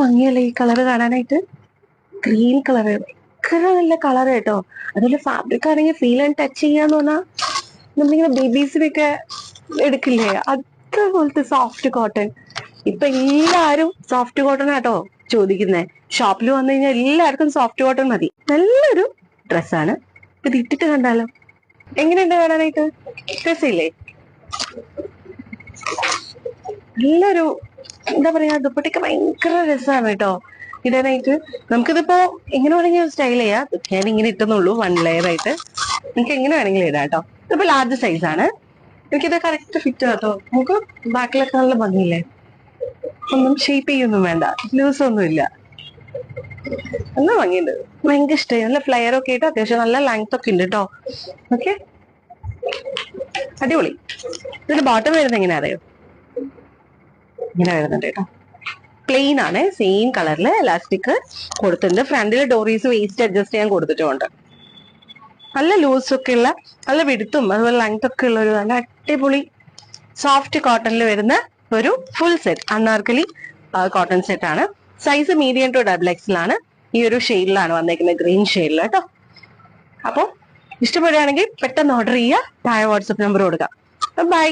ഭംഗിയല്ലേ ഈ കളർ കാണാനായിട്ട്. ഗ്രീൻ കളർ ഭയങ്കര നല്ല കളർ കേട്ടോ. അതുപോലെ ഫാബ്രിക് ആണെങ്കിൽ ഫീൽ ആൻഡ് ടച്ച് ചെയ്യാന്ന് പറഞ്ഞാൽ നമ്മളിങ്ങനെ ബേബീസിനൊക്കെ എടുക്കില്ലേ, അതുപോലത്തെ സോഫ്റ്റ് കോട്ടൺ. ഇപ്പൊ എല്ലാരും സോഫ്റ്റ് കോട്ടൺ ആട്ടോ ചോദിക്കുന്നത്. ഷോപ്പിൽ വന്നു കഴിഞ്ഞാൽ എല്ലാവർക്കും സോഫ്റ്റ് കോട്ടൺ മതി. നല്ലൊരു ഡ്രസ്സാണ്. ഇത് ഇട്ടിട്ട് കണ്ടാലോ, എങ്ങനെയുണ്ട് കാണാനായിട്ട്? രസമില്ലേ? നല്ലൊരു എന്താ പറയാ, ദുപ്പട്ടയ്ക്ക് ഭയങ്കര രസമാണ് കേട്ടോ ഇടാനായിട്ട്. നമുക്കിതിപ്പോ എങ്ങനെ വേണമെങ്കിലും സ്റ്റൈൽ ചെയ്യാം. ഞാൻ ഇങ്ങനെ ഇട്ടെന്നുള്ളൂ, 1 ലെയർ ആയിട്ട്. നമുക്ക് എങ്ങനെ വേണമെങ്കിലും ഇടാം കേട്ടോ. ഇതിപ്പോ ലാർജ് സൈസ് ആണ്. എനിക്കിത് കറക്റ്റ് ഫിറ്റ് കേട്ടോ. നമുക്ക് ബാക്കിലൊക്കെ നല്ല ഭംഗിയില്ലേ, ഒന്നും ഷേപ്പ് ചെയ്യൊന്നും വേണ്ട, ലൂസ് ഒന്നും ഇല്ല. നല്ല ഭംഗിയുണ്ട്, ഭയങ്കര ഇഷ്ടമായി. നല്ല ഫ്ലെയർ ഒക്കെ ഇട്ട് അത്യാവശ്യം നല്ല ലെങ്ത് ഒക്കെ ഉണ്ട് കേട്ടോ. ഓക്കെ, അടിപൊളി. ഇതിന്റെ ബോട്ടം വരുന്നത് എങ്ങനെയാ അറിയോ? ഇങ്ങനെ വരുന്നുണ്ട് കേട്ടോ. പ്ലെയിൻ ആണ്, സെയിം കളറിൽ എലാസ്റ്റിക് കൊടുത്തിട്ടുണ്ട്. ഫ്രണ്ടിൽ ഡോറീസ് വേസ്റ്റ് അഡ്ജസ്റ്റ് ചെയ്യാൻ കൊടുത്തിട്ടുണ്ട്. നല്ല ലൂസ് ഒക്കെ ഉള്ള, നല്ല വിടുത്തും അതുപോലെ ലെങ്ത് ഒക്കെ ഉള്ള ഒരു നല്ല അടിപൊളി സോഫ്റ്റ് കോട്ടണിൽ വരുന്ന ഒരു full set Anarkali cotton set ആണ്. സൈസ് മീഡിയം ടു XXL ആണ്. ഈ ഒരു ഷെയ്ഡിലാണ് വന്നേക്കുന്നത്, ഗ്രീൻ ഷെയ്ഡിൽ കേട്ടോ. അപ്പോൾ ഇഷ്ടപ്പെടുകയാണെങ്കിൽ പെട്ടെന്ന് ഓർഡർ ചെയ്യുക. താഴെ വാട്സപ്പ് നമ്പർ കൊടുക്കാം. ബൈ.